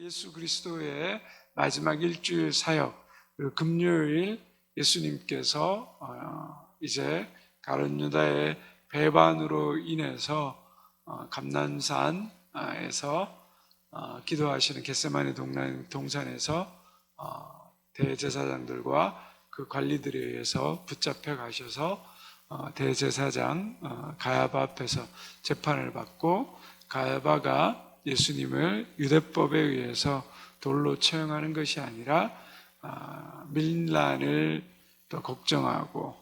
예수 그리스도의 마지막 일주일 사역, 그리고 금요일 예수님께서 이제 가룟 유다의 배반으로 인해서 감난산에서 기도하시는 겟세마네 동산에서 대제사장들과 그 관리들에 의해서 붙잡혀 가셔서 대제사장 가야바 앞에서 재판을 받고, 가야바가 예수님을 유대법에 의해서 돌로 처형하는 것이 아니라 밀란을 또 걱정하고,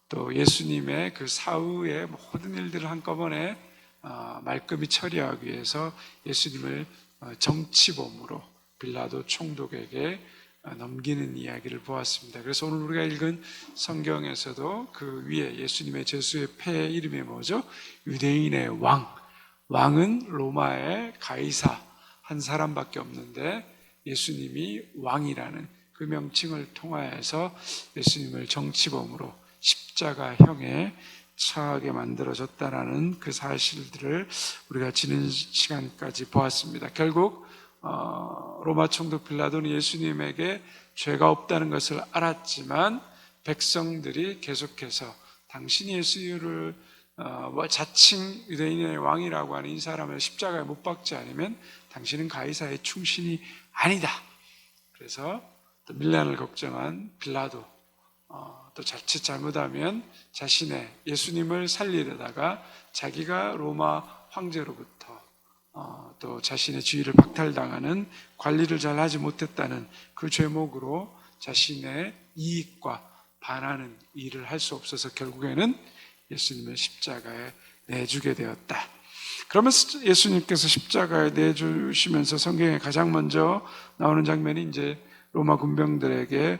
또 예수님의 그 사후의 모든 일들을 한꺼번에 말끔히 처리하기 위해서 예수님을 정치범으로 빌라도 총독에게 넘기는 이야기를 보았습니다. 그래서 오늘 우리가 읽은 성경에서도 그 위에 예수님의 제수의 패의 이름이 뭐죠? 유대인의 왕. 왕은 로마의 가이사 한 사람밖에 없는데 예수님이 왕이라는 그 명칭을 통하여서 예수님을 정치범으로 십자가형에 처하게 만들어졌다라는 그 사실들을 우리가 지난 시간까지 보았습니다. 결국 로마 총독 빌라도는 예수님에게 죄가 없다는 것을 알았지만 백성들이 계속해서 당신이 예수를 자칭 유대인의 왕이라고 하는 이 사람을 십자가에 못 박지 않으면 당신은 가이사의 충신이 아니다. 그래서 또 밀란을 걱정한 빌라도, 또 자칫 잘못하면 자신의 예수님을 살리려다가 자기가 로마 황제로부터 또 자신의 지위를 박탈당하는 관리를 잘 하지 못했다는 그 죄목으로 자신의 이익과 반하는 일을 할 수 없어서 결국에는 예수님을 십자가에 내주게 되었다. 그러면서 예수님께서 십자가에 내주시면서 성경에 가장 먼저 나오는 장면이 이제 로마 군병들에게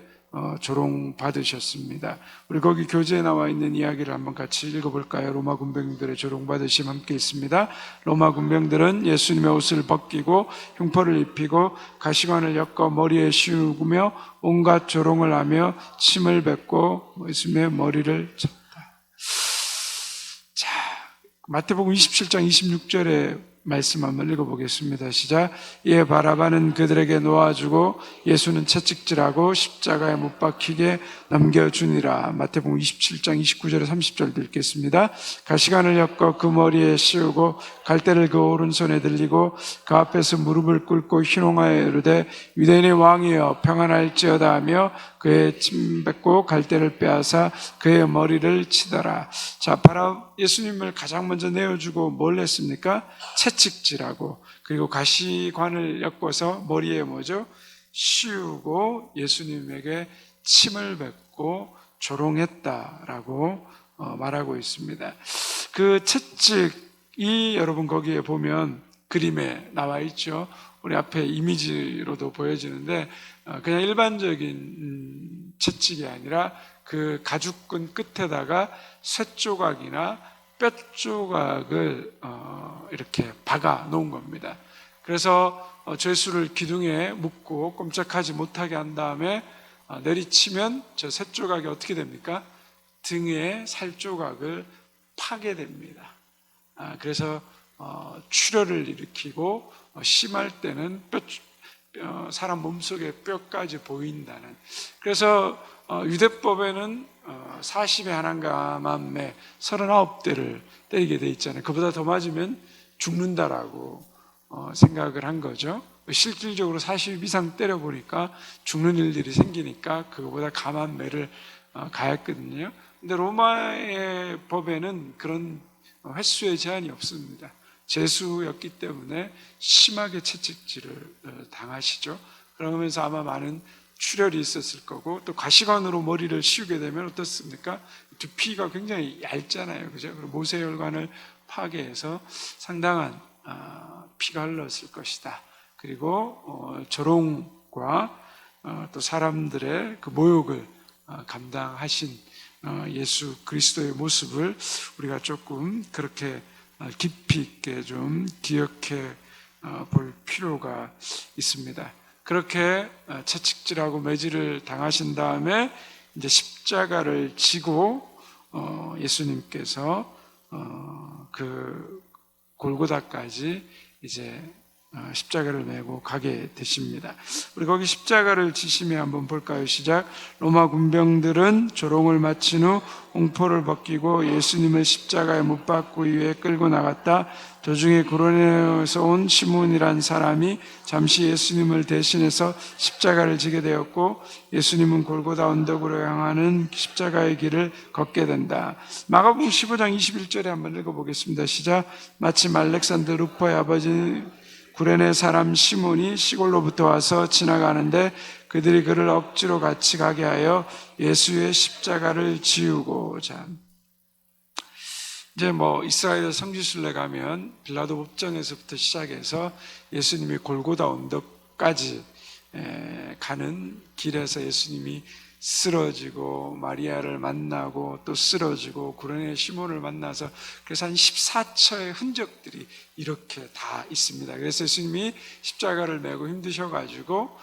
조롱 받으셨습니다. 우리 거기 교재에 나와 있는 이야기를 한번 같이 읽어볼까요? 로마 군병들의 조롱 받으심 함께 있습니다. 로마 군병들은 예수님의 옷을 벗기고 흉포를 입히고 가시관을 엮어 머리에 씌우며 온갖 조롱을 하며 침을 뱉고 예수님의 머리를 쳤다. 자, 마태복음 27장 26절에 말씀 한번 읽어보겠습니다. 시작. 이에 바라바는 그들에게 놓아주고 예수는 채찍질하고 십자가에 못 박히게 넘겨주니라. 마태복음 27장 29절에 30절도 읽겠습니다. 가시관을 엮어 그 머리에 씌우고 갈대를 그 오른손에 들리고 그 앞에서 무릎을 꿇고 희롱하여 이르되 유대인의 왕이여 평안할지어다 하며 그의 침 뱉고 갈대를 빼앗아 그의 머리를 치더라. 자, 예수님을 가장 먼저 내어주고 뭘 했습니까? 채찍질하고, 그리고 가시관을 엮어서 머리에 뭐죠? 씌우고 예수님에게 침을 뱉고 조롱했다라고 말하고 있습니다. 그 채찍이 여러분 거기에 보면 그림에 나와 있죠. 우리 앞에 이미지로도 보여지는데 그냥 일반적인 채찍이 아니라 그 가죽끈 끝에다가 쇠조각이나 뼈조각을 이렇게 박아 놓은 겁니다. 그래서 죄수를 기둥에 묶고 꼼짝하지 못하게 한 다음에 내리치면 저 쇠조각이 어떻게 됩니까? 등에 살조각을 파게 됩니다. 그래서 출혈을 일으키고 심할 때는 사람 몸속에 뼈까지 보인다는. 그래서 유대법에는 40에 하나감함에 39대를 때리게 돼 있잖아요. 그보다 더 맞으면 죽는다라고 생각을 한 거죠. 실질적으로 40 이상 때려보니까 죽는 일들이 생기니까 그거보다 감한 매를 가했거든요. 근데 로마의 법에는 그런 횟수의 제한이 없습니다. 제수였기 때문에 심하게 채찍질을 당하시죠. 그러면서 아마 많은 출혈이 있었을 거고, 또 가시관으로 머리를 씌우게 되면 어떻습니까? 두피가 굉장히 얇잖아요, 그죠? 그리고 모세혈관을 파괴해서 상당한 피가 흘렀을 것이다. 그리고 조롱과 또 사람들의 그 모욕을 감당하신 예수 그리스도의 모습을 우리가 조금 그렇게 깊이 있게 좀 기억해 볼 필요가 있습니다. 그렇게 채찍질하고 매질을 당하신 다음에 이제 십자가를 지고 예수님께서 그 골고다까지 이제 십자가를 메고 가게 되십니다. 우리 거기 십자가를 지시며 한번 볼까요? 시작. 로마 군병들은 조롱을 마친 후 홍포를 벗기고 예수님을 십자가에 못 박고 위에 끌고 나갔다. 도중에 구레네에서 온 시몬이란 사람이 잠시 예수님을 대신해서 십자가를 지게 되었고, 예수님은 골고다 언덕으로 향하는 십자가의 길을 걷게 된다. 마가복음 15장 21절에 한번 읽어보겠습니다. 시작. 마침 알렉산더 루퍼의 아버지 구레네 사람 시몬이 시골로부터 와서 지나가는데 그들이 그를 억지로 같이 가게 하여 예수의 십자가를 지우고자. 이제 이스라엘 성지순례 가면 빌라도 법정에서부터 시작해서 예수님이 골고다 언덕까지 가는 길에서 예수님이 쓰러지고 마리아를 만나고 또 쓰러지고 구레네 시몬을 만나서, 그래서 한 14처의 흔적들이 이렇게 다 있습니다. 그래서 예수님이 십자가를 메고 힘드셔가지고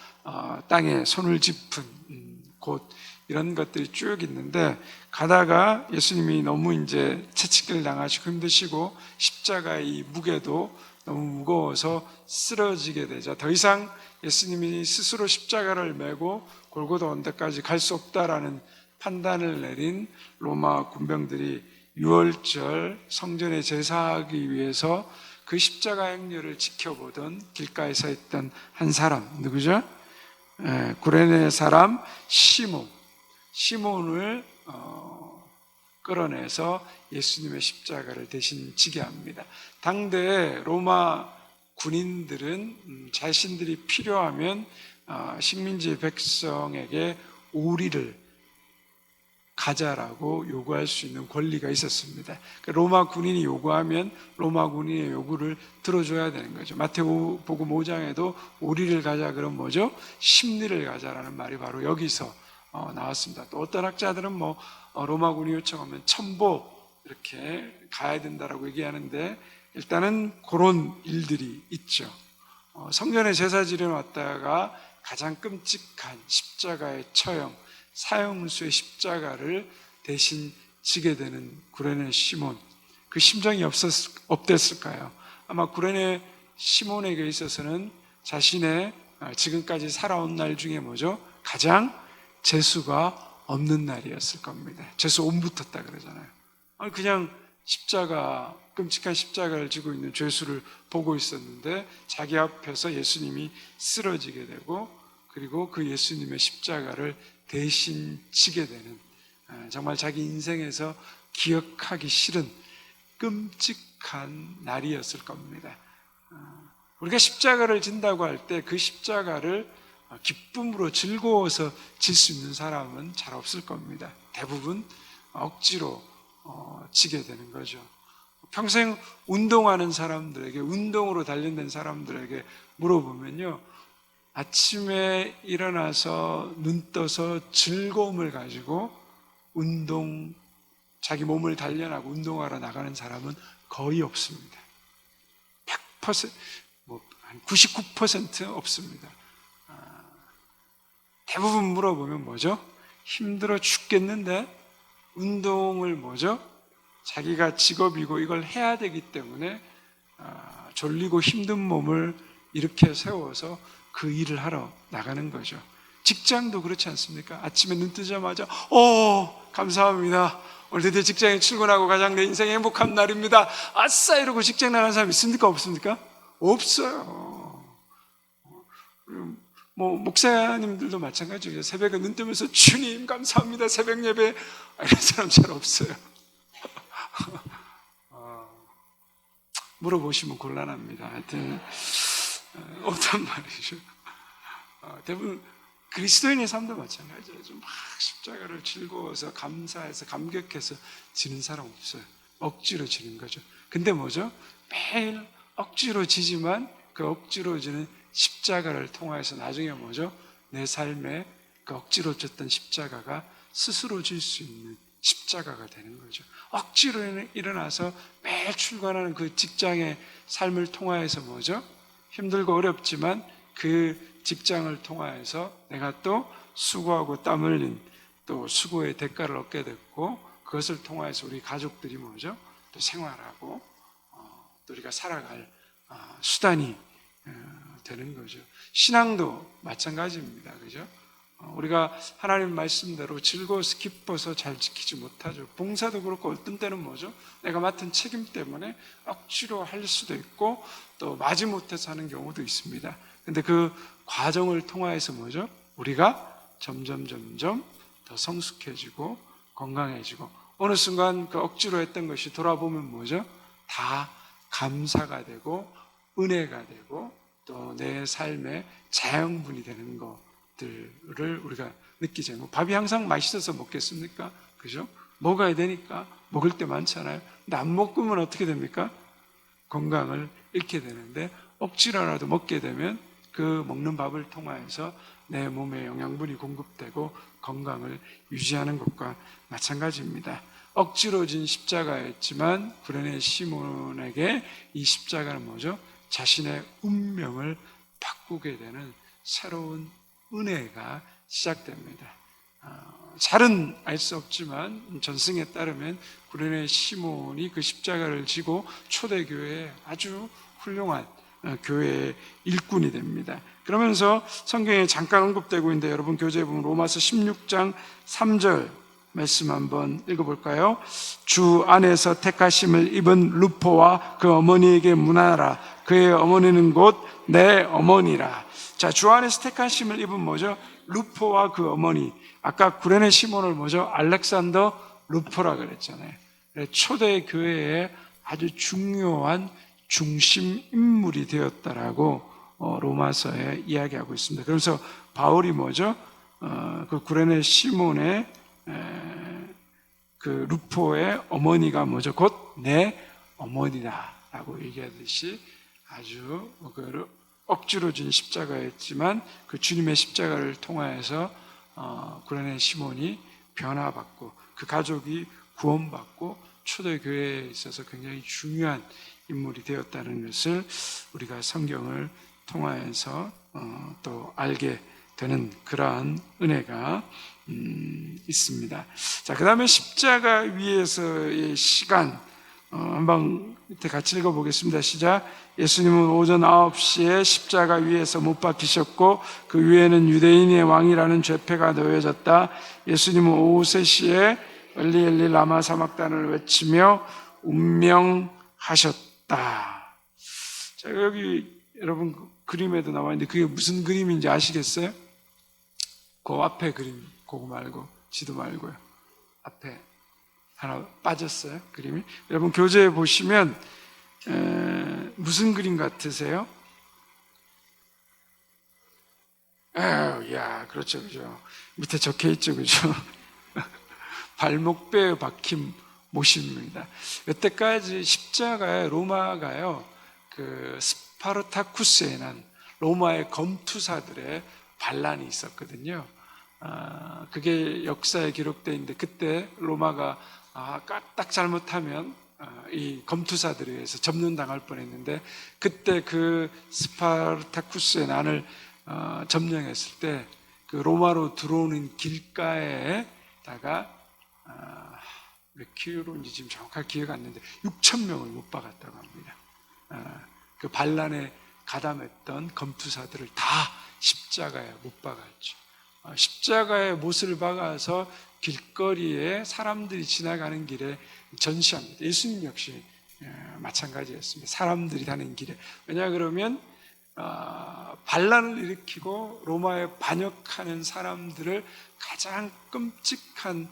땅에 손을 짚은 곳, 이런 것들이 쭉 있는데, 가다가 예수님이 너무 이제 채찍질 당하시고 힘드시고 십자가의 이 무게도 너무 무거워서 쓰러지게 되자 더 이상 예수님이 스스로 십자가를 메고 골고다 언덕까지 갈 수 없다라는 판단을 내린 로마 군병들이 6월절 성전에 제사하기 위해서 그 십자가 행렬을 지켜보던 길가에 서 있던 한 사람, 누구죠? 구레네 사람 시몬을 끌어내서 예수님의 십자가를 대신 지게 합니다. 당대 로마 군인들은 자신들이 필요하면 식민지 백성에게 오리를 가자라고 요구할 수 있는 권리가 있었습니다. 로마 군인이 요구하면 로마 군인의 요구를 들어줘야 되는 거죠. 마태복음 5장에도 오리를 가자 그러면 뭐죠? 심리를 가자라는 말이 바로 여기서 나왔습니다. 또 어떤 학자들은 로마 군이 요청하면 천보 이렇게 가야 된다라고 얘기하는데, 일단은 그런 일들이 있죠. 성전에 제사 지려 놨다가 가장 끔찍한 십자가의 처형, 사형수의 십자가를 대신 지게 되는 구레네 시몬, 그 심정이 어땠을까요? 아마 구레네 시몬에게 있어서는 자신의 지금까지 살아온 날 중에 뭐죠? 가장 재수가 없는 날이었을 겁니다. 재수 온 붙었다 그러잖아요. 그냥 십자가, 끔찍한 십자가를 지고 있는 죄수를 보고 있었는데 자기 앞에서 예수님이 쓰러지게 되고, 그리고 그 예수님의 십자가를 대신 지게 되는, 정말 자기 인생에서 기억하기 싫은 끔찍한 날이었을 겁니다. 우리가 십자가를 진다고 할 때 그 십자가를 기쁨으로 즐거워서 질 수 있는 사람은 잘 없을 겁니다. 대부분 억지로 지게 되는 거죠. 평생 운동하는 사람들에게, 운동으로 단련된 사람들에게 물어보면요, 아침에 일어나서 눈 떠서 즐거움을 가지고 자기 몸을 단련하고 운동하러 나가는 사람은 거의 없습니다. 100%, 한 99% 없습니다. 대부분 물어보면 뭐죠? 힘들어 죽겠는데 운동을 뭐죠? 자기가 직업이고 이걸 해야 되기 때문에 졸리고 힘든 몸을 이렇게 세워서 그 일을 하러 나가는 거죠. 직장도 그렇지 않습니까? 아침에 눈 뜨자마자 감사합니다, 오늘 드디어 직장에 출근하고 가장 내 인생의 행복한 날입니다, 아싸 이러고 직장 나가는 사람 있습니까? 없습니까? 없어요. 목사님들도 마찬가지예요. 새벽에 눈 뜨면서 주님 감사합니다, 새벽 예배, 이런 사람 잘 없어요. 물어보시면 곤란합니다. 하여튼 없단 말이죠. 대부분 그리스도인의 삶도 마찬가지예요. 막 십자가를 즐거워서 감사해서 감격해서 지는 사람 없어요. 억지로 지는 거죠. 근데 뭐죠? 매일 억지로 지지만 그 억지로 지는 십자가를 통해서 나중에 뭐죠? 내 삶에 그 억지로 졌던 십자가가 스스로 질 수 있는 십자가가 되는 거죠. 억지로 일어나서 매일 출근하는 그 직장의 삶을 통하여서 뭐죠? 힘들고 어렵지만 그 직장을 통하여서 내가 또 수고하고 땀 흘린 또 수고의 대가를 얻게 됐고, 그것을 통하여서 우리 가족들이 뭐죠? 또 생활하고 또 우리가 살아갈 수단이 되는 거죠. 신앙도 마찬가지입니다. 그죠? 우리가 하나님 말씀대로 즐거워서 기뻐서 잘 지키지 못하죠. 봉사도 그렇고 어떤 때는 뭐죠? 내가 맡은 책임 때문에 억지로 할 수도 있고 또 마지못해서 하는 경우도 있습니다. 근데 그 과정을 통하여서 뭐죠? 우리가 점점 더 성숙해지고 건강해지고 어느 순간 그 억지로 했던 것이 돌아보면 뭐죠? 다 감사가 되고 은혜가 되고 또 내 삶의 자양분이 되는 것들을 우리가 느끼죠. 뭐 밥이 항상 맛있어서 먹겠습니까? 그죠? 먹어야 되니까 먹을 때 많잖아요. 근데 안 먹으면 어떻게 됩니까? 건강을 잃게 되는데 억지로라도 먹게 되면 그 먹는 밥을 통하여서 내 몸에 영양분이 공급되고 건강을 유지하는 것과 마찬가지입니다. 억지로 진 십자가였지만 구레네 시몬에게 이 십자가는 뭐죠? 자신의 운명을 바꾸게 되는 새로운 은혜가 시작됩니다. 잘은 알 수 없지만 전승에 따르면 구레네 시몬이 그 십자가를 지고 초대교회의 아주 훌륭한 교회의 일꾼이 됩니다. 그러면서 성경에 잠깐 언급되고 있는데 여러분 교재에 보면 로마서 16장 3절 말씀 한번 읽어볼까요? 주 안에서 택하심을 입은 루포와 그 어머니에게 문하라. 그의 어머니는 곧 내 어머니라. 자, 주 안에서 택하심을 입은 뭐죠? 루포와 그 어머니. 아까 구레네 시몬을 뭐죠? 알렉산더 루포라 그랬잖아요. 초대 교회의 아주 중요한 중심 인물이 되었다라고 로마서에 이야기하고 있습니다. 그래서 바울이 뭐죠? 그 구레네 시몬의 그 루포의 어머니가 뭐죠? 곧 내 어머니다라고 얘기하듯이 아주 그 억지로 진 십자가였지만 그 주님의 십자가를 통하여서 구레네 시몬이 변화받고 그 가족이 구원받고 초대교회에 있어서 굉장히 중요한 인물이 되었다는 것을 우리가 성경을 통하여서 또 알게 되는 그러한 은혜가 있습니다. 자, 그 다음에 십자가 위에서의 시간 한번 밑에 같이 읽어보겠습니다. 시작. 예수님은 오전 9시에 십자가 위에서 못 박히셨고 그 위에는 유대인의 왕이라는 죄패가 놓여졌다. 예수님은 오후 3시에 엘리 엘리 라마 사막단을 외치며 운명하셨다. 자, 여기 여러분 그림에도 나와 있는데 그게 무슨 그림인지 아시겠어요? 그 앞에 그림, 그거 말고 지도 말고요. 앞에 하나 빠졌어요, 그림이. 여러분 교재에 보시면 무슨 그림 같으세요? 야, 그렇죠, 그죠. 밑에 적혀 있죠, 그죠. 발목뼈에 박힌 모습입니다. 여태까지 십자가에 로마가요, 그 스파르타쿠스에 난 로마의 검투사들의 반란이 있었거든요. 그게 역사에 기록되어 있는데 그때 로마가 딱 잘못하면 이 검투사들에 의해서 점령당할 뻔했는데 그때 그 스파르타쿠스의 난을 점령했을 때 그 로마로 들어오는 길가에다가 몇 킬로인지 지금 정확하게 기억 안 나는데 6천 명을 못 박았다고 합니다. 그 반란에 가담했던 검투사들을 다 십자가에 못 박았죠. 십자가에 못을 박아서 길거리에 사람들이 지나가는 길에 전시합니다. 예수님 역시 마찬가지였습니다. 사람들이 가는 길에. 왜냐 그러면 반란을 일으키고 로마에 반역하는 사람들을 가장 끔찍한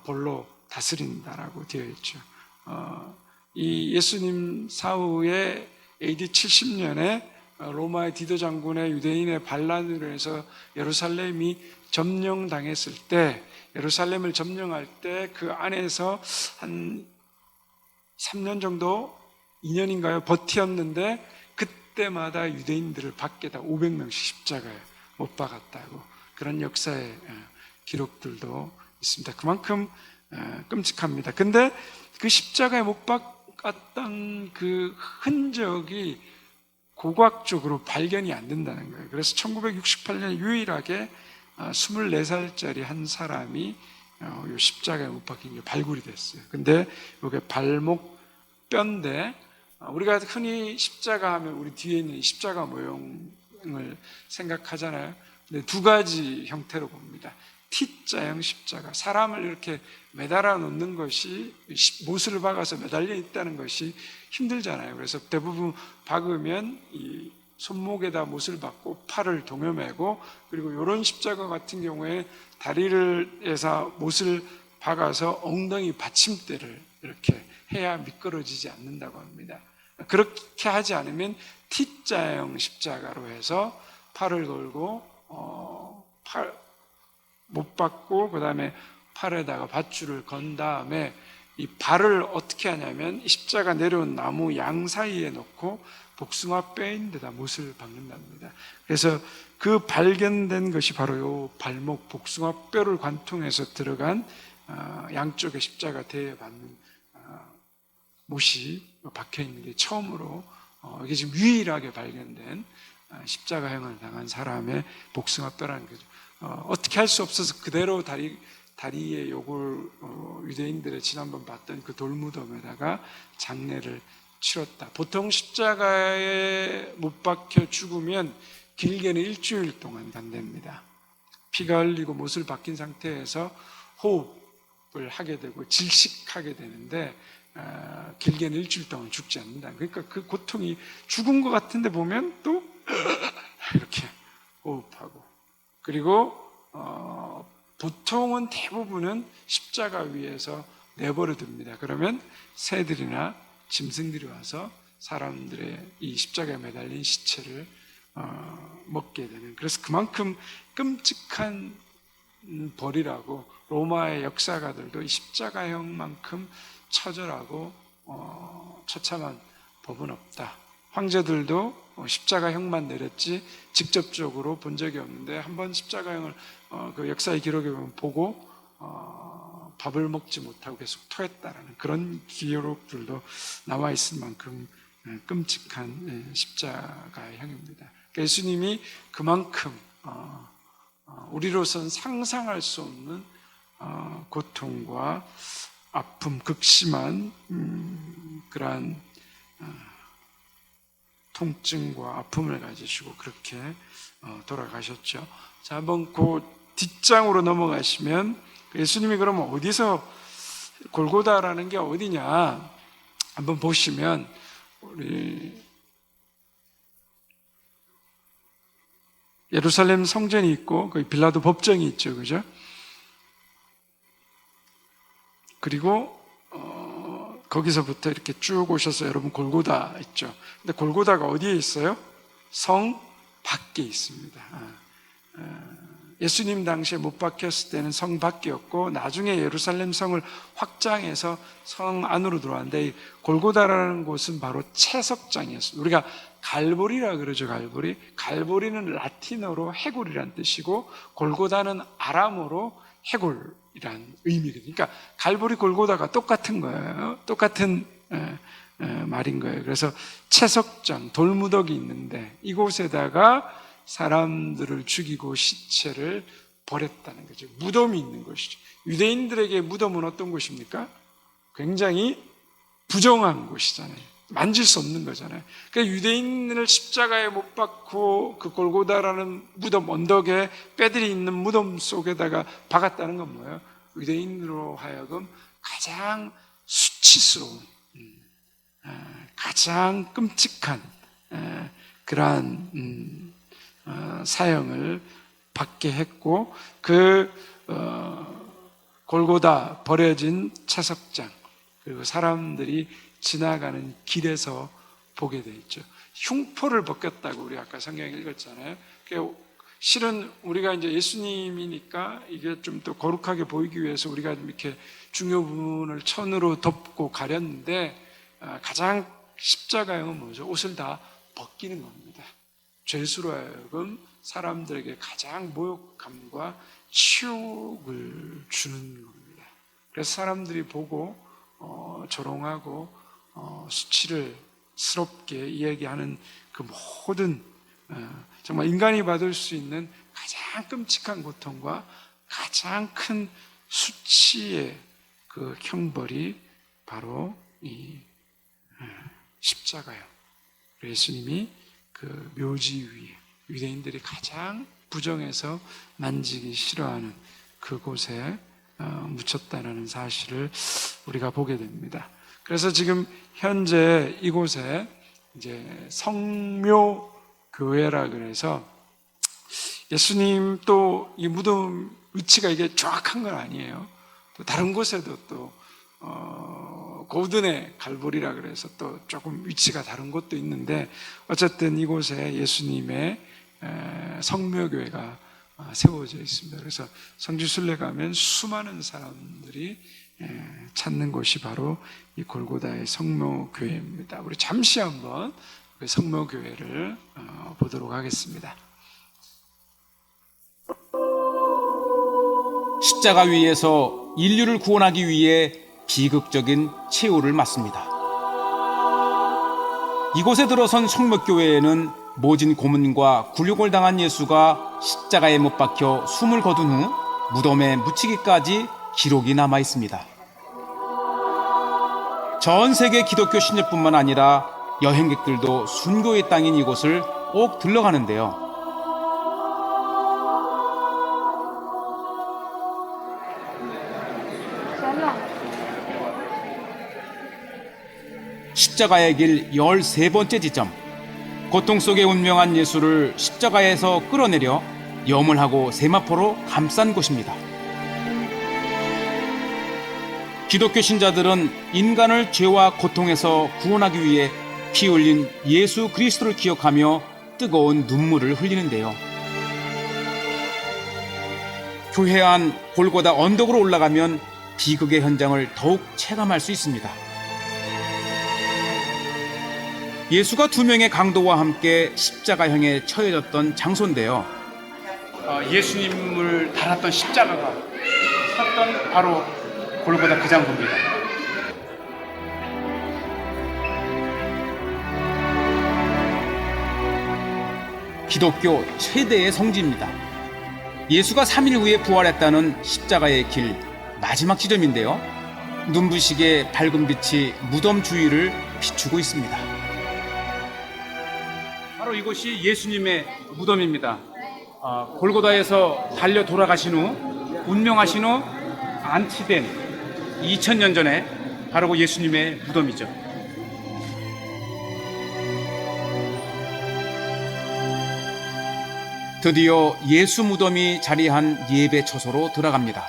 벌로 다스린다라고 되어 있죠. 이 예수님 사후에 AD 70년에 로마의 디도 장군의 유대인의 반란으로 해서 예루살렘이 점령당했을 때, 예루살렘을 점령할 때 그 안에서 한 3년 정도, 2년인가요? 버티었는데 그때마다 유대인들을 밖에다 500명씩 십자가에 못 박았다고 그런 역사의 기록들도 있습니다. 그만큼 끔찍합니다. 근데 그 십자가에 못 박았던 그 흔적이 고고학적으로 발견이 안 된다는 거예요. 그래서 1968년에 유일하게 24살짜리 한 사람이 십자가에 못 박힌 게 발굴이 됐어요. 근데 이게 발목 뼈인데 우리가 흔히 십자가 하면 우리 뒤에 있는 십자가 모형을 생각하잖아요. 근데 두 가지 형태로 봅니다. T자형 십자가, 사람을 이렇게 매달아 놓는 것이, 못을 박아서 매달려 있다는 것이 힘들잖아요. 그래서 대부분 박으면 이 손목에다 못을 박고 팔을 동여매고, 그리고 이런 십자가 같은 경우에 다리를에서 못을 박아서 엉덩이 받침대를 이렇게 해야 미끄러지지 않는다고 합니다. 그렇게 하지 않으면 T자형 십자가로 해서 팔을 걸고 못 받고 그 다음에 팔에다가 밧줄을 건 다음에 이 발을 어떻게 하냐면 십자가 내려온 나무 양 사이에 놓고 복숭아 뼈인 데다 못을 박는답니다. 그래서 그 발견된 것이 바로 요 발목 복숭아 뼈를 관통해서 들어간 양쪽에 십자가 대에 받는 못이 박혀 있는 게 처음으로 이게 지금 유일하게 발견된 십자가형을 당한 사람의 복숭아 뼈라는 거죠. 어떻게 할 수 없어서 그대로 다리에 요걸 유대인들의 지난번 봤던 그 돌무덤에다가 장례를 치렀다. 보통 십자가에 못 박혀 죽으면 길게는 일주일 동안 간답니다. 피가 흘리고 못을 박힌 상태에서 호흡을 하게 되고 질식하게 되는데 길게는 일주일 동안 죽지 않는다. 그러니까 그 고통이 죽은 것 같은데 보면 또 이렇게 호흡하고, 그리고 보통은 대부분은 십자가 위에서 내버려 둡니다. 그러면 새들이나 짐승들이 와서 사람들의 이 십자가에 매달린 시체를 먹게 되는, 그래서 그만큼 끔찍한 벌이라고 로마의 역사가들도 이 십자가형만큼 처절하고 처참한 법은 없다. 황제들도 십자가형만 내렸지 직접적으로 본 적이 없는데 한번 십자가형을 그 역사의 기록에 보고 밥을 먹지 못하고 계속 토했다라는 그런 기록들도 나와 있을 만큼 끔찍한 십자가형입니다. 그러니까 예수님이 그만큼 우리로선 상상할 수 없는 고통과 아픔, 극심한 그러한 통증과 아픔을 가지시고 그렇게 돌아가셨죠. 자, 한번 그 뒷장으로 넘어가시면 예수님이 그러면 어디서, 골고다라는 게 어디냐 한번 보시면, 우리 예루살렘 성전이 있고 거기 빌라도 법정이 있죠, 그죠? 그리고 거기서부터 이렇게 쭉 오셔서 여러분 골고다 있죠. 근데 골고다가 어디에 있어요? 성 밖에 있습니다. 예수님 당시에 못 박혔을 때는 성 밖이었고 나중에 예루살렘 성을 확장해서 성 안으로 들어왔는데, 이 골고다라는 곳은 바로 채석장이었습니다. 우리가 갈보리라 그러죠. 갈보리는 라틴어로 해골이란 뜻이고 골고다는 아람어로 해골이란 의미거든요. 그러니까 갈보리 골고다가 똑같은 거예요. 똑같은 말인 거예요. 그래서 채석장, 돌무더기 있는데 이곳에다가 사람들을 죽이고 시체를 버렸다는 거죠. 무덤이 있는 것이죠. 유대인들에게 무덤은 어떤 곳입니까? 굉장히 부정한 곳이잖아요. 만질 수 없는 거잖아요. 그러니까 유대인을 십자가에 못 박고 그 골고다라는 무덤 언덕에 뼈들이 있는 무덤 속에다가 박았다는 건 뭐예요? 유대인으로 하여금 가장 수치스러운, 가장 끔찍한 그러한 사형을 받게 했고, 그 골고다 버려진 채석장, 그리고 사람들이 지나가는 길에서 보게 돼 있죠. 흉포를 벗겼다고 우리 아까 성경에 읽었잖아요. 실은 우리가 이제 예수님이니까 이게 좀 더 거룩하게 보이기 위해서 우리가 이렇게 중요 부분을 천으로 덮고 가렸는데, 가장 십자가형은 뭐죠? 옷을 다 벗기는 겁니다. 죄수로 하여금 사람들에게 가장 모욕감과 치욕을 주는 겁니다. 그래서 사람들이 보고 조롱하고 수치를 스럽게 이야기하는 그 모든 정말 인간이 받을 수 있는 가장 끔찍한 고통과 가장 큰 수치의 그 형벌이 바로 이 십자가요. 예수님이 그 묘지 위에 유대인들이 가장 부정해서 만지기 싫어하는 그곳에 묻혔다는 사실을 우리가 보게 됩니다. 그래서 지금 현재 이곳에 이제 성묘교회라 그래서 예수님 또 이 무덤 위치가 이게 정확한 건 아니에요. 또 다른 곳에도 또 고든의 갈보리라 그래서 또 조금 위치가 다른 곳도 있는데 어쨌든 이곳에 예수님의 성묘교회가 세워져 있습니다. 그래서 성지순례 가면 수많은 사람들이 찾는 곳이 바로 이 골고다의 성묘교회입니다. 우리 잠시 한번 그 성묘교회를 보도록 하겠습니다. 십자가 위에서 인류를 구원하기 위해 비극적인 최후를 맞습니다. 이곳에 들어선 성묘교회에는 모진 고문과 굴욕을 당한 예수가 십자가에 못 박혀 숨을 거둔 후 무덤에 묻히기까지 기록이 남아 있습니다. 전 세계 기독교 신자뿐만 아니라 여행객들도 순교의 땅인 이곳을 꼭 들러가는데요. 십자가의 길 13번째 지점, 고통 속에 운명한 예수를 십자가에서 끌어내려 염을 하고 세마포로 감싼 곳입니다. 기독교 신자들은 인간을 죄와 고통에서 구원하기 위해 피 흘린 예수 그리스도를 기억하며 뜨거운 눈물을 흘리는데요. 교회 안 골고다 언덕으로 올라가면 비극의 현장을 더욱 체감할 수 있습니다. 예수가 2명의 강도와 함께 십자가형에 처해졌던 장소인데요. 예수님을 달았던 십자가가 섰던 바로 골고다 그 장소입니다. 기독교 최대의 성지입니다. 예수가 3일 후에 부활했다는 십자가의 길 마지막 지점인데요. 눈부시게 밝은 빛이 무덤 주위를 비추고 있습니다. 바로 이곳이 예수님의 무덤입니다. 골고다에서 달려 돌아가신 후 운명하신 후 안치된 2000년 전에 바로 예수님의 무덤이죠. 드디어 예수 무덤이 자리한 예배 처소로 들어갑니다.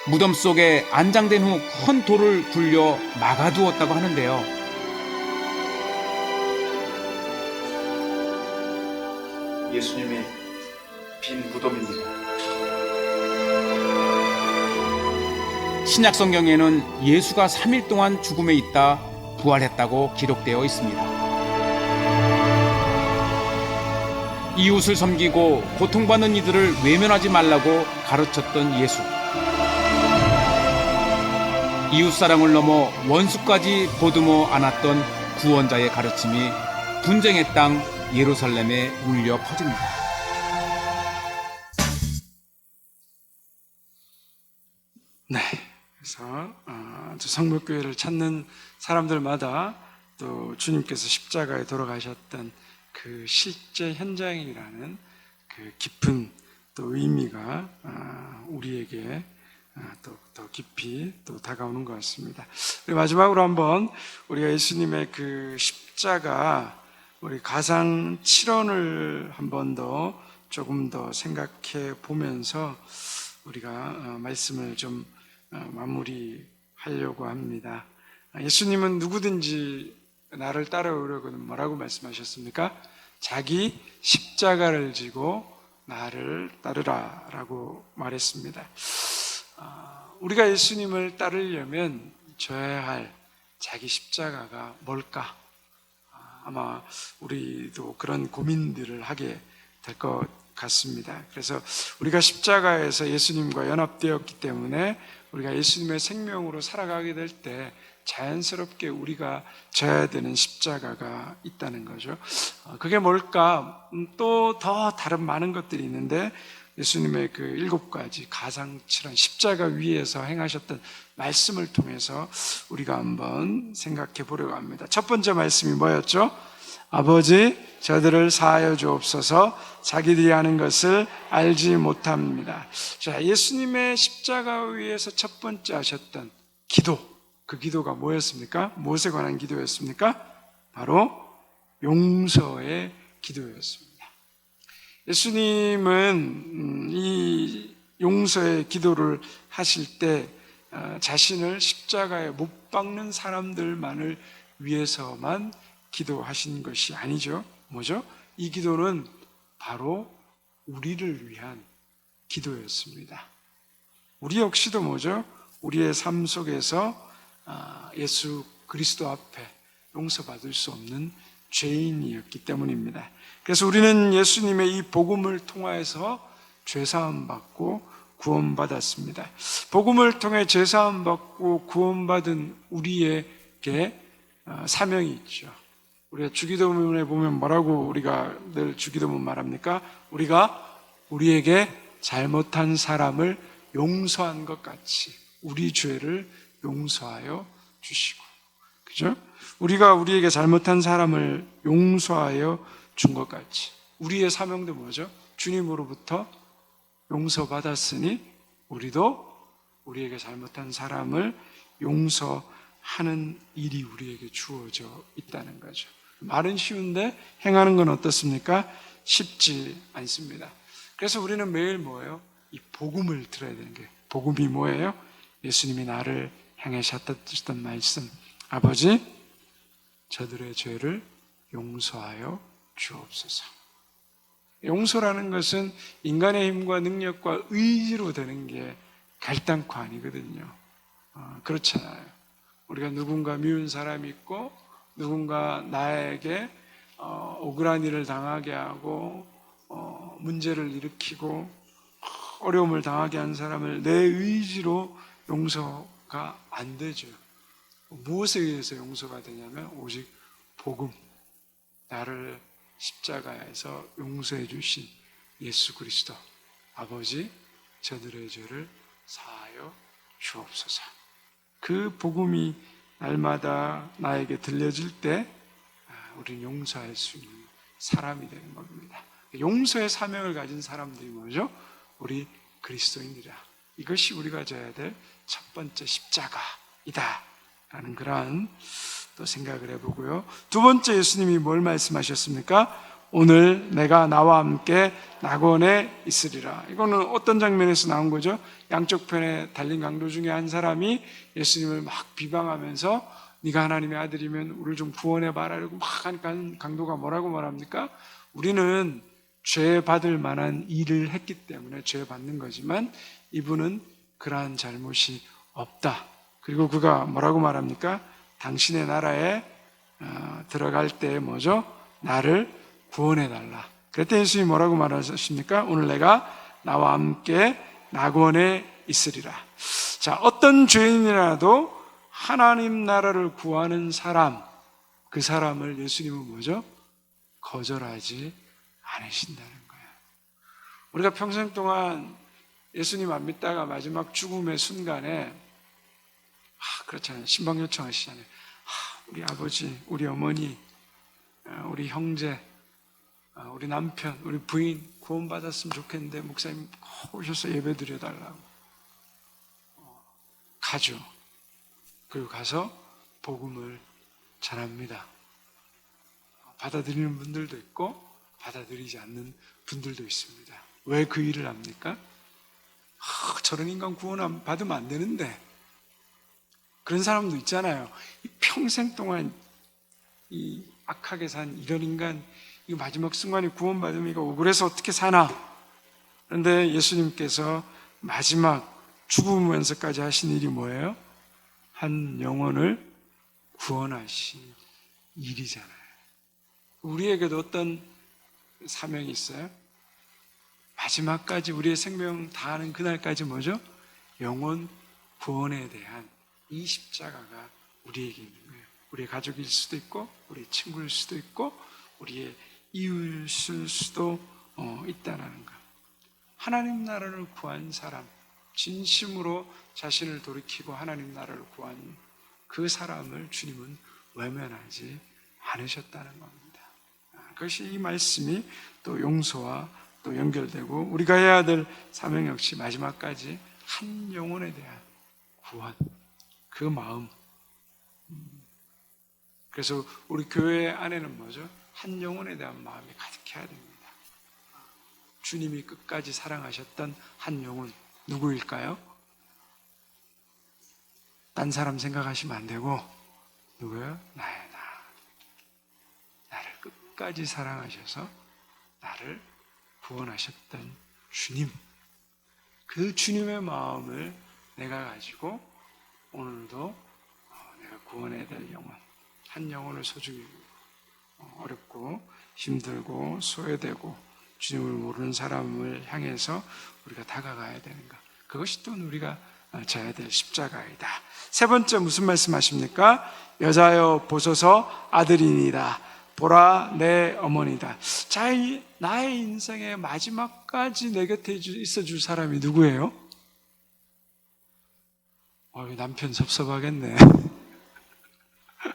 무덤 속에 안장된 후 큰 돌을 굴려 막아두었다고 하는데요. 예수님의 빈 무덤입니다. 신약 성경에는 예수가 3일 동안 죽음에 있다 부활했다고 기록되어 있습니다. 이웃을 섬기고 고통받는 이들을 외면하지 말라고 가르쳤던 예수. 이웃사랑을 넘어 원수까지 보듬어 안았던 구원자의 가르침이 분쟁의 땅 예루살렘에 울려 퍼집니다. 네, 그래서 성묘교회를 찾는 사람들마다 또 주님께서 십자가에 돌아가셨던 그 실제 현장이라는 그 깊은 또 의미가 우리에게 또 더 깊이 또 다가오는 것 같습니다. 마지막으로 한번 우리가 예수님의 그 십자가 우리 가상 7원을 한 번 더 조금 더 생각해 보면서 우리가 말씀을 좀 마무리하려고 합니다. 예수님은 누구든지 나를 따라오려고는 뭐라고 말씀하셨습니까? 자기 십자가를 지고 나를 따르라 라고 말했습니다. 우리가 예수님을 따르려면 져야 할 자기 십자가가 뭘까? 아마 우리도 그런 고민들을 하게 될 것 같습니다. 그래서 우리가 십자가에서 예수님과 연합되었기 때문에 우리가 예수님의 생명으로 살아가게 될 때 자연스럽게 우리가 져야 되는 십자가가 있다는 거죠. 그게 뭘까? 또 더 다른 많은 것들이 있는데 예수님의 그 7가지 가상칠한 십자가 위에서 행하셨던 말씀을 통해서 우리가 한번 생각해 보려고 합니다. 첫 번째 말씀이 뭐였죠? 아버지, 저들을 사하여 주옵소서. 자기들이 하는 것을 알지 못합니다. 자, 예수님의 십자가 위에서 첫 번째 하셨던 기도, 그 기도가 뭐였습니까? 무엇에 관한 기도였습니까? 바로 용서의 기도였습니다. 예수님은 이 용서의 기도를 하실 때 자신을 십자가에 못 박는 사람들만을 위해서만 기도하신 것이 아니죠. 뭐죠? 이 기도는 바로 우리를 위한 기도였습니다. 우리 역시도 뭐죠? 우리의 삶 속에서 예수 그리스도 앞에 용서받을 수 없는 죄인이었기 때문입니다. 그래서 우리는 예수님의 이 복음을 통하여서 죄사함 받고 구원받았습니다. 복음을 통해 죄사함 받고 구원받은 우리에게 사명이 있죠. 우리가 주기도문에 보면 뭐라고 우리가 늘 주기도문 말합니까? 우리가 우리에게 잘못한 사람을 용서한 것 같이 우리 죄를 용서하여 주시고, 그죠? 우리가 우리에게 잘못한 사람을 용서하여 준 것 같이 우리의 사명도 뭐죠? 주님으로부터 용서받았으니 우리도 우리에게 잘못한 사람을 용서하는 일이 우리에게 주어져 있다는 거죠. 말은 쉬운데 행하는 건 어떻습니까? 쉽지 않습니다. 그래서 우리는 매일 뭐예요? 이 복음을 들어야 되는 게, 복음이 뭐예요? 예수님이 나를 행하셨던 말씀, 아버지, 저들의 죄를 용서하여 주옵소서. 용서라는 것은 인간의 힘과 능력과 의지로 되는 게 결단코 아니거든요. 그렇잖아요. 우리가 누군가 미운 사람이 있고 누군가 나에게 억울한 일을 당하게 하고 문제를 일으키고 어려움을 당하게 한 사람을 내 의지로 용서가 안 되죠. 무엇에 의해서 용서가 되냐면 오직 복음, 나를 십자가에서 용서해 주신 예수 그리스도, 아버지, 저들의 죄를 사하여 주옵소서. 그 복음이 날마다 나에게 들려질 때 우리는 용서할 수 있는 사람이 되는 겁니다. 용서의 사명을 가진 사람들이 뭐죠? 우리 그리스도인이라. 이것이 우리가 져야 될 첫 번째 십자가이다 라는 그러한 또 생각을 해보고요. 두 번째, 예수님이 뭘 말씀하셨습니까? 오늘 내가 나와 함께 낙원에 있으리라. 이거는 어떤 장면에서 나온 거죠? 양쪽 편에 달린 강도 중에 한 사람이 예수님을 막 비방하면서 네가 하나님의 아들이면 우리를 좀 구원해봐라 이러고 막 하니까 강도가 뭐라고 말합니까? 우리는 죄 받을 만한 일을 했기 때문에 죄 받는 거지만 이분은 그러한 잘못이 없다. 그리고 그가 뭐라고 말합니까? 당신의 나라에 들어갈 때 뭐죠? 나를 구원해달라. 그랬더니 예수님이 뭐라고 말하셨습니까? 오늘 내가 나와 함께 낙원에 있으리라. 자, 어떤 죄인이라도 하나님 나라를 구하는 사람, 그 사람을 예수님은 뭐죠? 거절하지 않으신다는 거예요. 우리가 평생 동안 예수님 안 믿다가 마지막 죽음의 순간에 그렇잖아요. 신방 요청하시잖아요. 우리 아버지, 우리 어머니, 우리 형제, 우리 남편, 우리 부인 구원받았으면 좋겠는데 목사님 꼭 오셔서 예배 드려달라고. 가죠. 그리고 가서 복음을 전합니다. 받아들이는 분들도 있고 받아들이지 않는 분들도 있습니다. 왜 그 일을 합니까? 저런 인간 구원 받으면 안 되는데. 그런 사람도 있잖아요. 평생 동안 이 악하게 산 이런 인간, 이 마지막 순간에 구원받으면 이거 억울해서 어떻게 사나? 그런데 예수님께서 마지막 죽으면서까지 하신 일이 뭐예요? 한 영혼을 구원하신 일이잖아요. 우리에게도 어떤 사명이 있어요? 마지막까지 우리의 생명 다하는 그날까지 뭐죠? 영혼 구원에 대한 이 십자가가 우리에게 있는 거예요. 우리의 가족일 수도 있고 우리의 친구일 수도 있고 우리의 이웃일 수도 있다는 거. 하나님 나라를 구한 사람, 진심으로 자신을 돌이키고 하나님 나라를 구한 그 사람을 주님은 외면하지 않으셨다는 겁니다. 그것이 이 말씀이 또 용서와 또 연결되고 우리가 해야 될 사명 역시 마지막까지 한 영혼에 대한 구원, 그 마음. 그래서 우리 교회 안에는 뭐죠? 한 영혼에 대한 마음이 가득해야 됩니다. 주님이 끝까지 사랑하셨던 한 영혼 누구일까요? 딴 사람 생각하시면 안 되고 누구예요? 나야, 나. 나를 끝까지 사랑하셔서 나를 구원하셨던 주님. 그 주님의 마음을 내가 가지고 오늘도 내가 구원해야 될 영혼, 한 영혼을 소중히 어렵고 힘들고 소외되고 주님을 모르는 사람을 향해서 우리가 다가가야 되는 것. 그것이 또 우리가 져야 될 십자가이다. 세 번째 무슨 말씀하십니까? 여자여 보소서 아들이니라. 보라 내 어머니다. 자, 나의 인생의 마지막까지 내 곁에 있어 줄 사람이 누구예요? 남편 섭섭하겠네.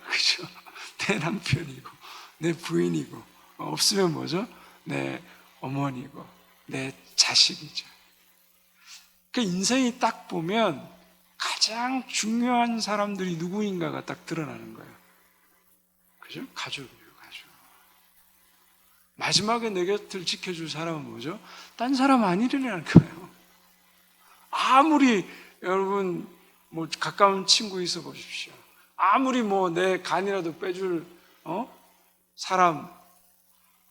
그죠? 내 남편이고 내 부인이고 없으면 뭐죠? 내 어머니고 내 자식이죠. 그 인생이 딱 보면 가장 중요한 사람들이 누구인가가 딱 드러나는 거예요. 그죠? 가족이에요, 가족. 마지막에 내 곁을 지켜줄 사람은 뭐죠? 딴 사람 아니라는 거예요. 아무리 여러분 뭐 가까운 친구 있어 보십시오. 아무리 뭐 내 간이라도 빼줄 사람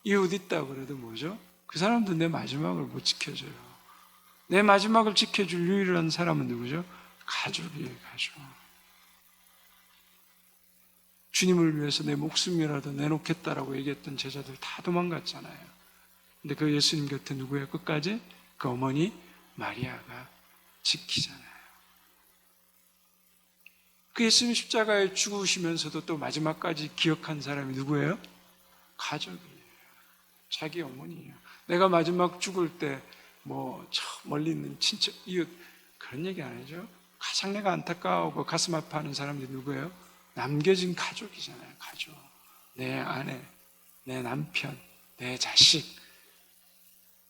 이웃 있다 그래도 뭐죠? 그 사람도 내 마지막을 못 지켜줘요. 내 마지막을 지켜줄 유일한 사람은 누구죠? 가족이에요, 가족. 주님을 위해서 내 목숨이라도 내놓겠다라고 얘기했던 제자들 다 도망갔잖아요. 근데 그 예수님 곁에 누구예요? 끝까지? 그 어머니 마리아가 지키잖아요. 그 예수님 십자가에 죽으시면서도 또 마지막까지 기억한 사람이 누구예요? 가족이에요. 자기 어머니예요. 내가 마지막 죽을 때 뭐 저 멀리 있는 친척, 이웃 그런 얘기 안 하죠. 가장 내가 안타까워하고 가슴 아파하는 사람들이 누구예요? 남겨진 가족이잖아요. 가족. 내 아내, 내 남편, 내 자식.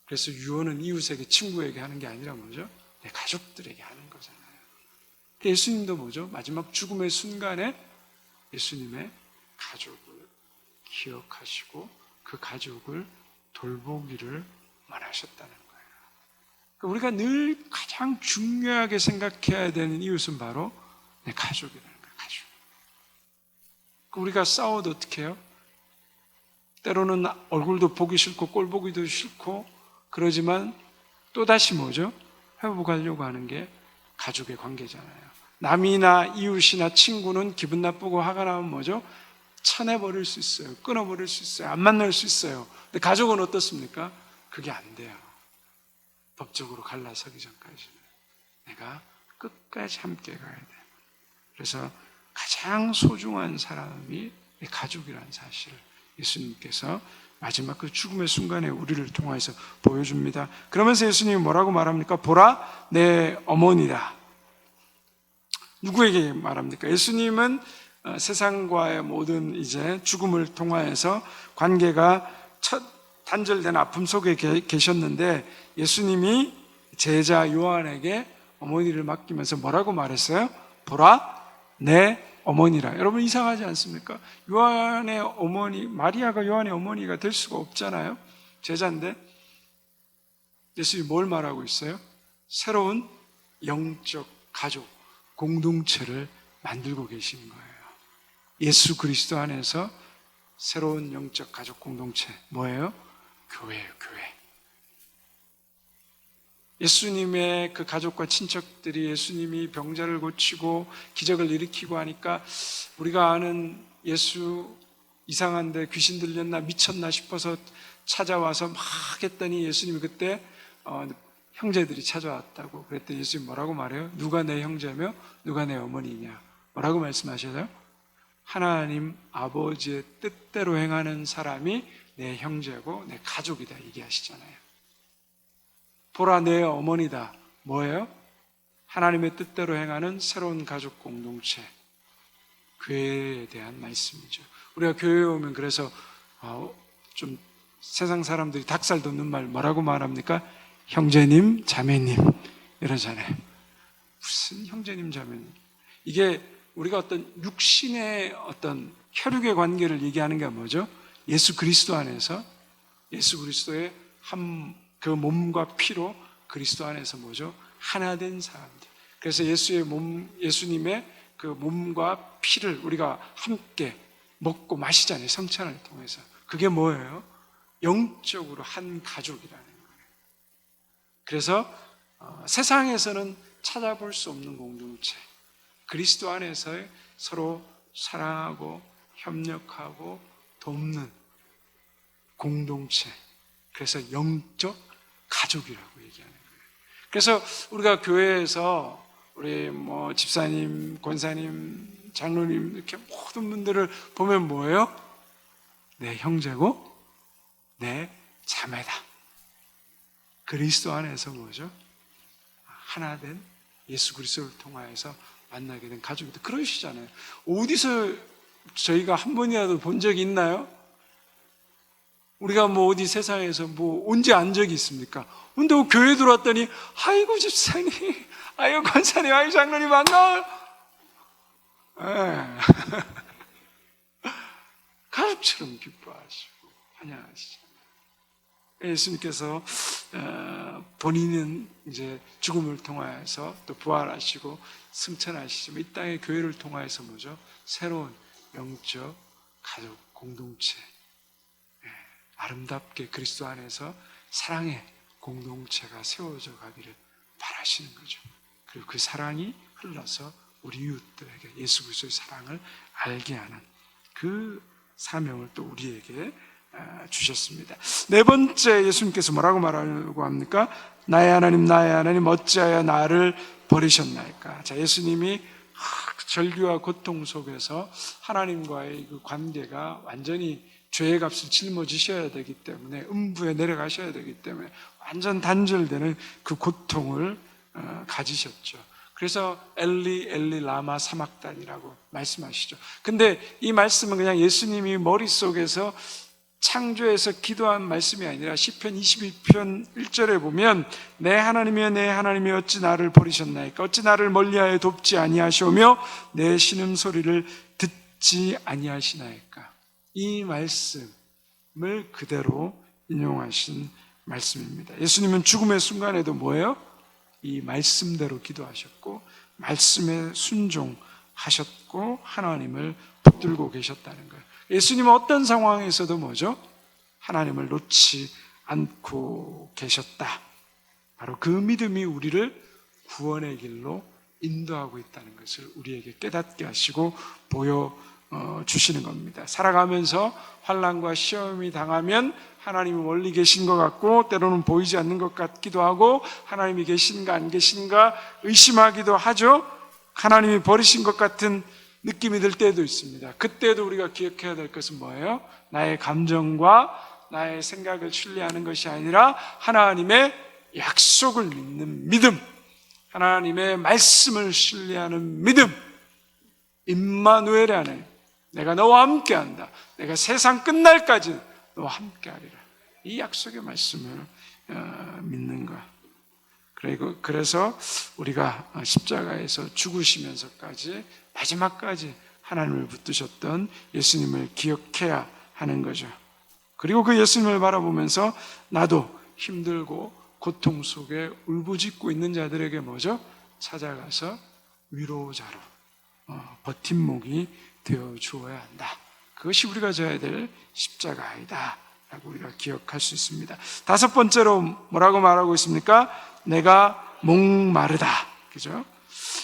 그래서 유언은 이웃에게, 친구에게 하는 게 아니라 뭐죠? 내 가족들에게 하는 거잖아요. 예수님도 뭐죠? 마지막 죽음의 순간에 예수님의 가족을 기억하시고 그 가족을 돌보기를 원하셨다는 거예요. 우리가 늘 가장 중요하게 생각해야 되는 이웃은 바로 내 가족이라는 거예요. 가족. 우리가 싸워도 어떻게 해요? 때로는 얼굴도 보기 싫고 꼴 보기도 싫고 그러지만 또다시 뭐죠? 회복하려고 하는 게 가족의 관계잖아요. 남이나 이웃이나 친구는 기분 나쁘고 화가 나면 뭐죠? 쳐내버릴 수 있어요. 끊어버릴 수 있어요. 안 만날 수 있어요. 근데 가족은 어떻습니까? 그게 안 돼요. 법적으로 갈라서기 전까지는 내가 끝까지 함께 가야 돼. 그래서 가장 소중한 사람이 내 가족이라는 사실을 예수님께서 마지막 그 죽음의 순간에 우리를 통해서 보여줍니다. 그러면서 예수님이 뭐라고 말합니까? 보라 내 어머니라. 누구에게 말합니까? 예수님은 세상과의 모든 이제 죽음을 통하여서 관계가 단절된 아픔 속에 계셨는데 예수님이 제자 요한에게 어머니를 맡기면서 뭐라고 말했어요? 보라 내 어머니라. 여러분 이상하지 않습니까? 요한의 어머니, 마리아가 요한의 어머니가 될 수가 없잖아요. 제자인데 예수님이 뭘 말하고 있어요? 새로운 영적 가족, 공동체를 만들고 계신 거예요. 예수 그리스도 안에서 새로운 영적 가족 공동체 뭐예요? 교회예요, 교회. 예수님의 그 가족과 친척들이 예수님이 병자를 고치고 기적을 일으키고 하니까 우리가 아는 예수 이상한데 귀신 들렸나 미쳤나 싶어서 찾아와서 막 했더니 예수님이 그때 형제들이 찾아왔다고 그랬더니 예수님이 뭐라고 말해요? 누가 내 형제며 누가 내 어머니냐? 뭐라고 말씀하셔요? 하나님 아버지의 뜻대로 행하는 사람이 내 형제고 내 가족이다 얘기하시잖아요. 보라 내 어머니다. 뭐예요? 하나님의 뜻대로 행하는 새로운 가족 공동체, 교회에 대한 말씀이죠. 우리가 교회에 오면 그래서 좀 세상 사람들이 닭살 돋는 말 뭐라고 말합니까? 형제님, 자매님 이러잖아요. 무슨 형제님, 자매님. 이게 우리가 어떤 육신의 어떤 혈육의 관계를 얘기하는 게 뭐죠? 예수 그리스도 안에서, 예수 그리스도의 그 몸과 피로 그리스도 안에서 뭐죠? 하나 된 사람들. 그래서 예수님의 그 몸과 피를 우리가 함께 먹고 마시잖아요. 성찬을 통해서. 그게 뭐예요? 영적으로 한 가족이라는 거예요. 그래서 세상에서는 찾아볼 수 없는 공동체, 그리스도 안에서 서로 사랑하고 협력하고 돕는 공동체, 그래서 영적 가족이라고 얘기하는 거예요. 그래서 우리가 교회에서 우리 집사님, 권사님, 장로님 이렇게 모든 분들을 보면 뭐예요? 내 형제고 내 자매다. 그리스도 안에서 뭐죠? 하나 된 예수 그리스도를 통하여서 만나게 된 가족이다. 그러시잖아요. 어디서 저희가 한 번이라도 본 적이 있나요? 우리가 어디 세상에서 언제 안 적이 있습니까? 근데 교회 들어왔더니 아이고 집사님, 아이고 권사님, 아이고 장로님 반가워요. 가족처럼 기뻐하시고 환영하시죠. 예수님께서 본인은 이제 죽음을 통하여서 또 부활하시고 승천하시지만 이 땅의 교회를 통하여서 뭐죠? 새로운 영적 가족 공동체, 아름답게 그리스도 안에서 사랑의 공동체가 세워져 가기를 바라시는 거죠. 그리고 그 사랑이 흘러서 우리 이웃들에게 예수 그리스도의 사랑을 알게 하는 그 사명을 또 우리에게 주셨습니다. 네 번째, 예수님께서 뭐라고 말하려고 합니까? 나의 하나님 어찌하여 나를 버리셨나이까? 자, 예수님이 절규와 고통 속에서 하나님과의 그 관계가 완전히 죄의 값을 짊어지셔야 되기 때문에, 음부에 내려가셔야 되기 때문에 완전 단절되는 그 고통을 가지셨죠. 그래서 엘리 엘리 라마 사막단이라고 말씀하시죠. 근데 이 말씀은 그냥 예수님이 머릿속에서 창조해서 기도한 말씀이 아니라 시편 22편 1절에 보면 내 하나님이여 어찌 나를 버리셨나이까? 어찌 나를 멀리하여 돕지 아니하시오며 내 신음소리를 듣지 아니하시나이까? 이 말씀을 그대로 인용하신 말씀입니다. 예수님은 죽음의 순간에도 뭐예요? 이 말씀대로 기도하셨고 말씀에 순종하셨고 하나님을 붙들고 계셨다는 거예요. 예수님은 어떤 상황에서도 뭐죠? 하나님을 놓지 않고 계셨다. 바로 그 믿음이 우리를 구원의 길로 인도하고 있다는 것을 우리에게 깨닫게 하시고 보여주시는 겁니다. 살아가면서 환난과 시험이 당하면 하나님이 멀리 계신 것 같고 때로는 보이지 않는 것 같기도 하고 하나님이 계신가 안 계신가 의심하기도 하죠. 하나님이 버리신 것 같은 느낌이 들 때도 있습니다. 그때도 우리가 기억해야 될 것은 뭐예요? 나의 감정과 나의 생각을 신뢰하는 것이 아니라 하나님의 약속을 믿는 믿음, 하나님의 말씀을 신뢰하는 믿음, 임마누엘이라는 내가 너와 함께한다. 내가 세상 끝날까지 너와 함께하리라. 이 약속의 말씀을 믿는 것. 그래서 우리가 십자가에서 죽으시면서까지 마지막까지 하나님을 붙드셨던 예수님을 기억해야 하는 거죠. 그리고 그 예수님을 바라보면서 나도 힘들고 고통 속에 울부짖고 있는 자들에게 뭐죠? 찾아가서 위로자로 버팀목이 되어 주어야 한다. 그것이 우리가 져야 될 십자가이다 라고 우리가 기억할 수 있습니다. 다섯 번째로 뭐라고 말하고 있습니까? 내가 목마르다. 그죠?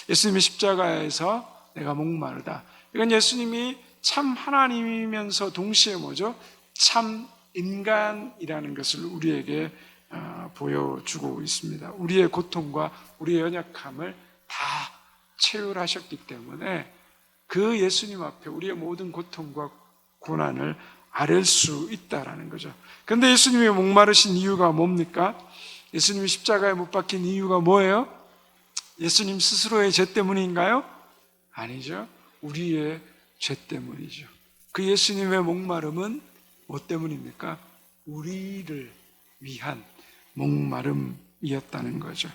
예수님이 십자가에서 내가 목마르다. 이건 예수님이 참 하나님이면서 동시에 뭐죠? 참 인간이라는 것을 우리에게 보여주고 있습니다. 우리의 고통과 우리의 연약함을 다 체휼하셨기 때문에 그 예수님 앞에 우리의 모든 고통과 고난을 아랠 수 있다라는 거죠. 그런데 예수님이 목마르신 이유가 뭡니까? 예수님이 십자가에 못 박힌 이유가 뭐예요? 예수님 스스로의 죄 때문인가요? 아니죠. 우리의 죄 때문이죠. 그 예수님의 목마름은 뭐 때문입니까? 우리를 위한 목마름이었다는 거죠.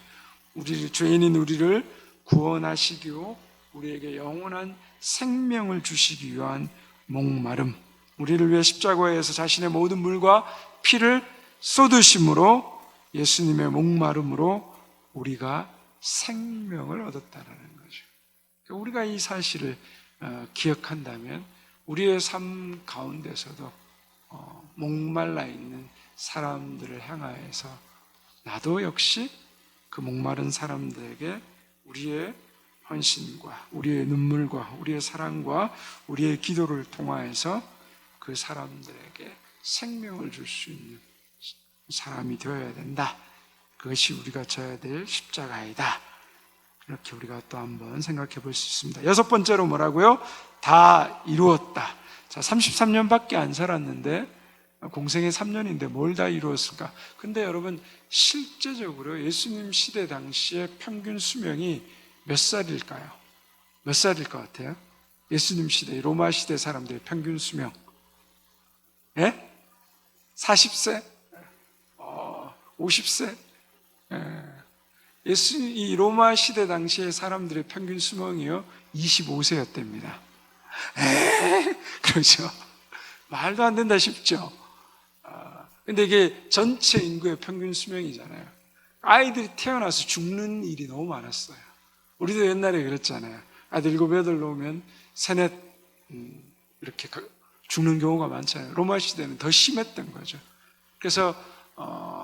죄인인 우리를 구원하시고 우리에게 영원한 생명을 주시기 위한 목마름, 우리를 위해 십자가에서 자신의 모든 물과 피를 쏟으심으로 예수님의 목마름으로 우리가 생명을 얻었다는 거죠. 우리가 이 사실을 기억한다면 우리의 삶 가운데서도 목말라 있는 사람들을 향하여서 나도 역시 그 목마른 사람들에게 우리의 헌신과 우리의 눈물과 우리의 사랑과 우리의 기도를 통하여서 그 사람들에게 생명을 줄 수 있는 사람이 되어야 된다. 그것이 우리가 져야 될 십자가이다. 이렇게 우리가 또 한번 생각해 볼 수 있습니다. 여섯 번째로 뭐라고요? 다 이루었다. 자, 33년밖에 안 살았는데 공생애 3년인데 뭘 다 이루었을까? 근데 여러분 실제적으로 예수님 시대 당시에 평균 수명이 몇 살일까요? 몇 살일 것 같아요? 예수님 시대, 로마 시대 사람들의 평균 수명. 예? 40세? 50세? 이 로마 시대 당시의 사람들의 평균 수명이요 25세였답니다. 그렇죠? 말도 안 된다 싶죠? 근데 이게 전체 인구의 평균 수명이잖아요. 아이들이 태어나서 죽는 일이 너무 많았어요. 우리도 옛날에 그랬잖아요. 아들 7, 8 놓으면 세넷 이렇게 죽는 경우가 많잖아요. 로마 시대는 더 심했던 거죠. 그래서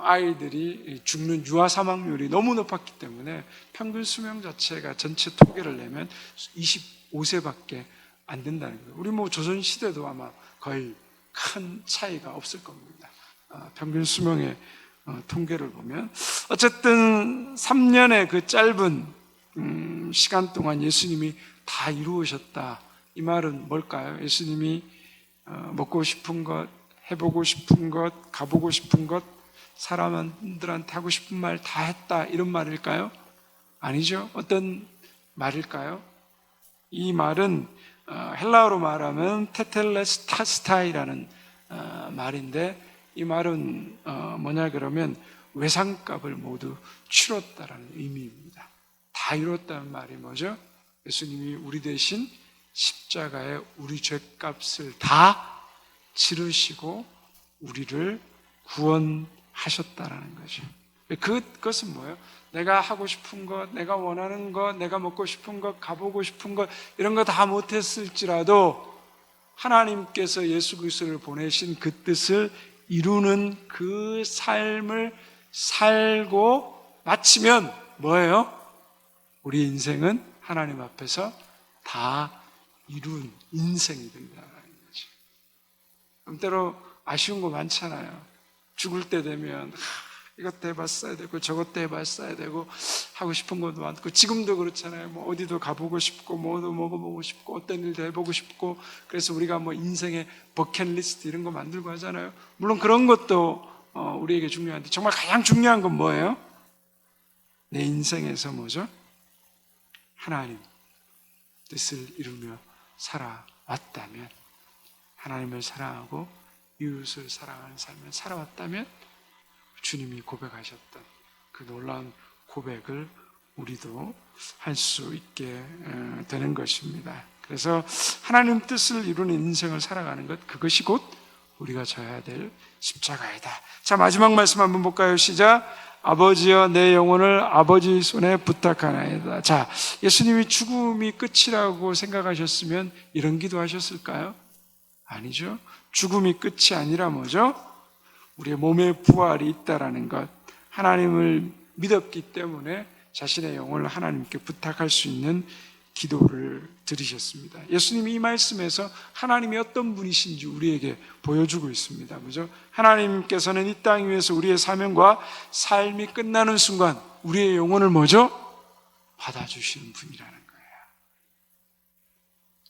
아이들이 죽는 유아 사망률이 너무 높았기 때문에 평균 수명 자체가 전체 통계를 내면 25세밖에 안 된다는 거예요. 우리 뭐 조선 시대도 아마 거의 큰 차이가 없을 겁니다. 평균 수명의 통계를 보면 어쨌든 3년의 그 짧은 시간 동안 예수님이 다 이루으셨다. 이 말은 뭘까요? 예수님이 먹고 싶은 것, 해보고 싶은 것, 가보고 싶은 것, 사람들한테 하고 싶은 말 다 했다. 이런 말일까요? 아니죠. 어떤 말일까요? 이 말은 헬라어로 말하면 테텔레스타스타이라는 말인데 이 말은 뭐냐 그러면 외상값을 모두 치렀다라는 의미입니다. 다 이뤘다는 말이 뭐죠? 예수님이 우리 대신 십자가에 우리 죄값을 다 치르시고 우리를 구원하셨다라는 거죠. 그것은 뭐예요? 내가 하고 싶은 것, 내가 원하는 것, 내가 먹고 싶은 것, 가보고 싶은 것 이런 거 다 못했을지라도 하나님께서 예수 그리스도를 보내신 그 뜻을 이루는 그 삶을 살고 마치면 뭐예요? 우리 인생은 하나님 앞에서 다 이룬 인생이 된다는 거죠. 때로 아쉬운 거 많잖아요. 죽을 때 되면 이것도 해봤어야 되고 저것도 해봤어야 되고 하고 싶은 것도 많고 지금도 그렇잖아요. 뭐 어디도 가보고 싶고 뭐도 먹어보고 싶고 어떤 일도 해보고 싶고 그래서 우리가 뭐 인생의 버킷리스트 이런 거 만들고 하잖아요. 물론 그런 것도 우리에게 중요한데 정말 가장 중요한 건 뭐예요? 내 인생에서 뭐죠? 하나님 뜻을 이루며 살아왔다면 하나님을 사랑하고 이웃을 사랑하는 삶을 살아왔다면 주님이 고백하셨던 그 놀라운 고백을 우리도 할 수 있게 되는 것입니다. 그래서 하나님 뜻을 이루는 인생을 살아가는 것 그것이 곧 우리가 져야 될 십자가이다. 자, 마지막 말씀 한번 볼까요? 시작. 아버지여 내 영혼을 아버지 손에 부탁하나이다. 자, 예수님이 죽음이 끝이라고 생각하셨으면 이런 기도하셨을까요? 아니죠. 죽음이 끝이 아니라 뭐죠? 우리의 몸의 부활이 있다라는 것, 하나님을 믿었기 때문에 자신의 영혼을 하나님께 부탁할 수 있는 기도를 드리셨습니다. 예수님이 이 말씀에서 하나님이 어떤 분이신지 우리에게 보여주고 있습니다. 그죠? 하나님께서는 이 땅 위에서 우리의 사명과 삶이 끝나는 순간 우리의 영혼을 뭐죠? 받아주시는 분이라는 거예요.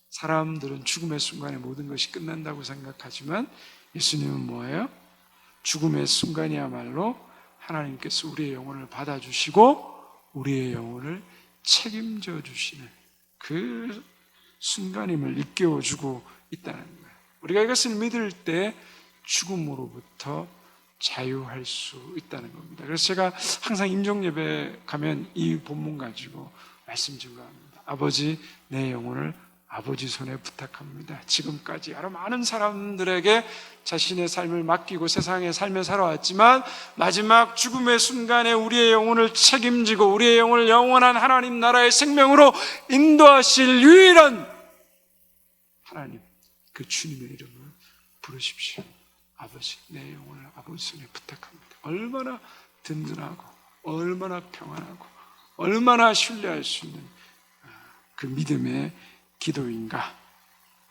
사람들은 죽음의 순간에 모든 것이 끝난다고 생각하지만 예수님은 뭐예요? 죽음의 순간이야말로 하나님께서 우리의 영혼을 받아주시고 우리의 영혼을 책임져 주시는 그 순간임을 일깨워주고 있다는 거예요. 우리가 이것을 믿을 때 죽음으로부터 자유할 수 있다는 겁니다. 그래서 제가 항상 임종예배 가면 이 본문 가지고 말씀 증거합니다. 아버지, 내 영혼을 아버지 손에 부탁합니다. 지금까지 여러 많은 사람들에게 자신의 삶을 맡기고 세상의 삶을 살아왔지만 마지막 죽음의 순간에 우리의 영혼을 책임지고 우리의 영혼을 영원한 하나님 나라의 생명으로 인도하실 유일한 하나님, 그 주님의 이름을 부르십시오. 아버지, 내 영혼을 아버지 손에 부탁합니다. 얼마나 든든하고 얼마나 평안하고 얼마나 신뢰할 수 있는 그 믿음의 기도인가.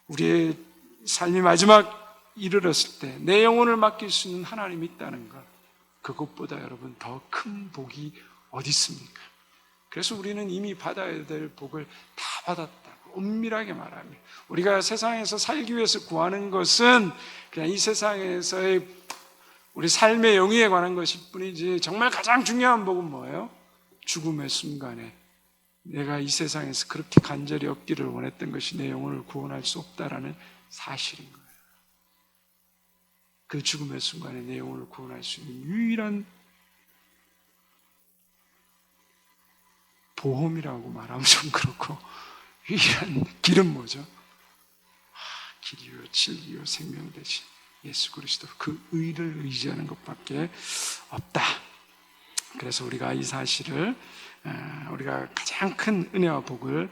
우리의 삶이 마지막 이르렀을 때 내 영혼을 맡길 수 있는 하나님이 있다는 것, 그것보다 여러분 더 큰 복이 어디 있습니까? 그래서 우리는 이미 받아야 될 복을 다 받았다고 엄밀하게 말합니다. 우리가 세상에서 살기 위해서 구하는 것은 그냥 이 세상에서의 우리 삶의 영위에 관한 것일 뿐이지, 정말 가장 중요한 복은 뭐예요? 죽음의 순간에 내가 이 세상에서 그렇게 간절히 얻기를 원했던 것이 내 영혼을 구원할 수 없다라는 사실인 거예요. 그 죽음의 순간에 내 영혼을 구원할 수 있는 유일한 보험이라고 말하면 좀 그렇고, 유일한 길은 뭐죠? 길이요 진리요 생명 되신 예수 그리스도, 그 의를 의지하는 것밖에 없다. 그래서 우리가 이 사실을, 우리가 가장 큰 은혜와 복을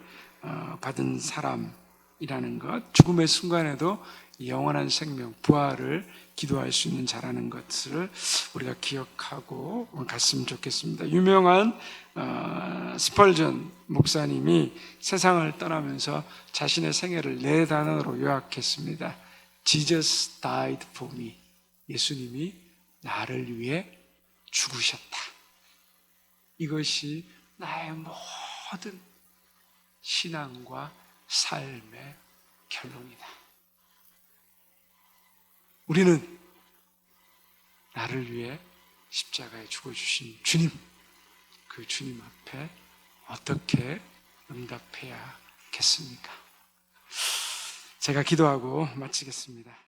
받은 사람이라는 것, 죽음의 순간에도 영원한 생명, 부활을 기도할 수 있는 자라는 것을 우리가 기억하고 갔으면 좋겠습니다. 유명한 스펄전 목사님이 세상을 떠나면서 자신의 생애를 4단어로 요약했습니다. Jesus died for me. 예수님이 나를 위해 죽으셨다. 이것이 나의 모든 신앙과 삶의 결론이다. 우리는 나를 위해 십자가에 죽어주신 주님, 그 주님 앞에 어떻게 응답해야겠습니까? 제가 기도하고 마치겠습니다.